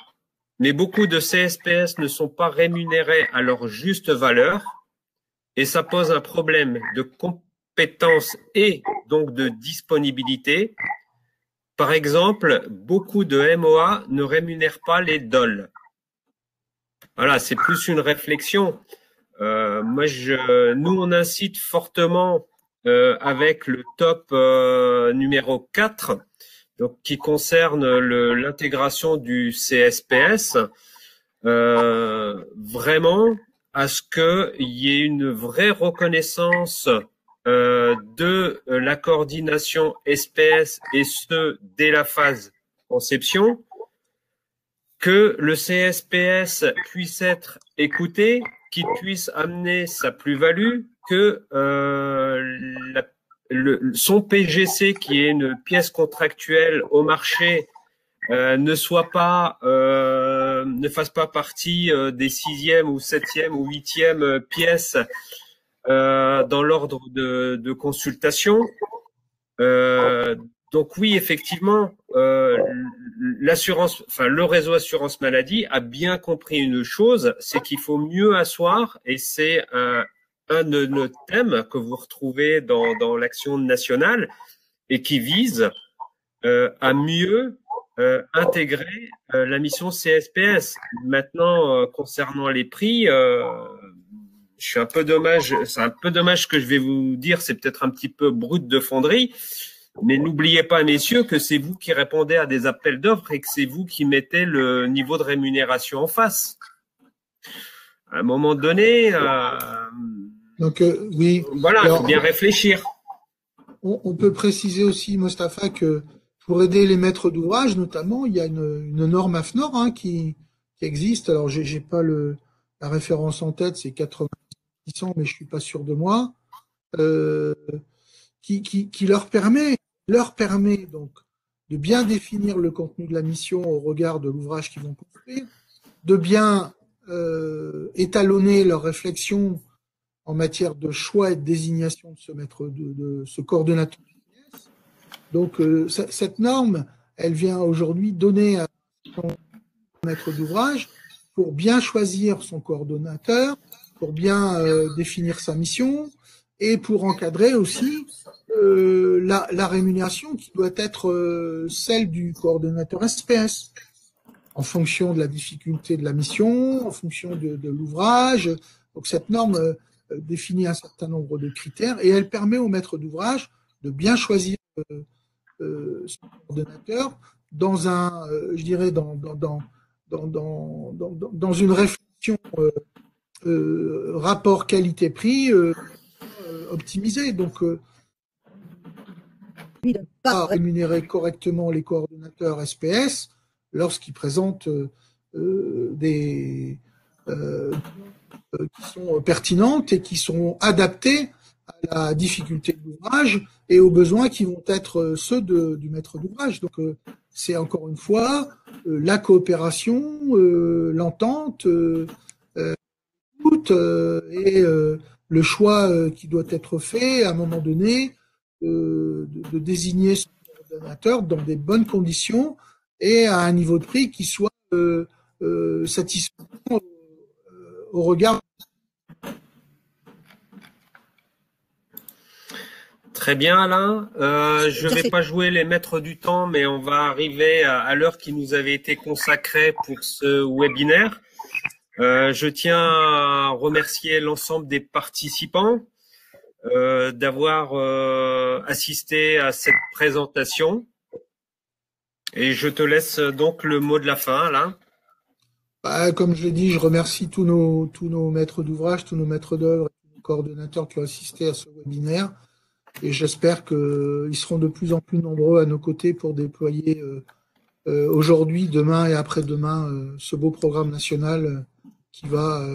mais beaucoup de CSPS ne sont pas rémunérés à leur juste valeur et ça pose un problème de compétence et donc de disponibilité. Par exemple, beaucoup de MOA ne rémunèrent pas les DOL. Voilà, c'est plus une réflexion. Nous, on incite fortement avec le top numéro 4, donc qui concerne l'intégration du CSPS, vraiment à ce qu'il y ait une vraie reconnaissance de la coordination SPS et ce dès la phase conception, que le CSPS puisse être écouté, qu'il puisse amener sa plus-value, que son PGC, qui est une pièce contractuelle au marché, ne fasse pas partie des 6e ou 7e ou 8e pièces dans l'ordre de consultation. Donc oui, effectivement, le réseau assurance maladie a bien compris une chose, c'est qu'il faut mieux asseoir, et c'est un de nos thèmes que vous retrouvez dans l'action nationale et qui vise à mieux intégrer la mission CSPS. Maintenant, concernant les prix, c'est un peu dommage ce que je vais vous dire, c'est peut-être un petit peu brut de fonderie. Mais n'oubliez pas, messieurs, que c'est vous qui répondez à des appels d'offres et que c'est vous qui mettez le niveau de rémunération en face. À un moment donné, oui. Voilà, il faut bien réfléchir. On peut préciser aussi, Mostafa, que pour aider les maîtres d'ouvrage, notamment, il y a une norme AFNOR qui existe. Alors, j'ai pas la référence en tête, c'est 8600, mais je suis pas sûr de moi. Qui leur permet donc de bien définir le contenu de la mission au regard de l'ouvrage qu'ils vont construire, de bien étalonner leur réflexion en matière de choix et de désignation de ce coordonnateur. Donc cette norme, elle vient aujourd'hui donner à son maître d'ouvrage pour bien choisir son coordonnateur, pour bien définir sa mission, et pour encadrer aussi la rémunération qui doit être celle du coordonnateur SPS, en fonction de la difficulté de la mission, en fonction de l'ouvrage. Donc cette norme définit un certain nombre de critères et elle permet au maître d'ouvrage de bien choisir son coordonnateur dans dans une réflexion rapport qualité-prix optimisé. Donc, de ne pas rémunérer correctement les coordonnateurs SPS lorsqu'ils présentent des qui sont pertinentes et qui sont adaptées à la difficulté de l'ouvrage et aux besoins qui vont être ceux du maître d'ouvrage. Donc, c'est encore une fois la coopération, l'entente, et le choix qui doit être fait à un moment donné de désigner son coordonnateur dans des bonnes conditions et à un niveau de prix qui soit satisfaisant au regard. Très bien, Alain. Je ne vais pas jouer les maîtres du temps, mais on va arriver à l'heure qui nous avait été consacrée pour ce webinaire. Je tiens à remercier l'ensemble des participants d'avoir assisté à cette présentation. Et je te laisse donc le mot de la fin, là. Comme je l'ai dit, je remercie tous nos maîtres d'ouvrage, tous nos maîtres d'œuvre, tous nos coordonnateurs qui ont assisté à ce webinaire. Et j'espère qu'ils seront de plus en plus nombreux à nos côtés pour déployer aujourd'hui, demain et après-demain ce beau programme national qui va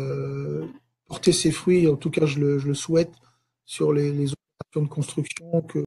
porter ses fruits. En tout cas, je le souhaite sur les opérations de construction que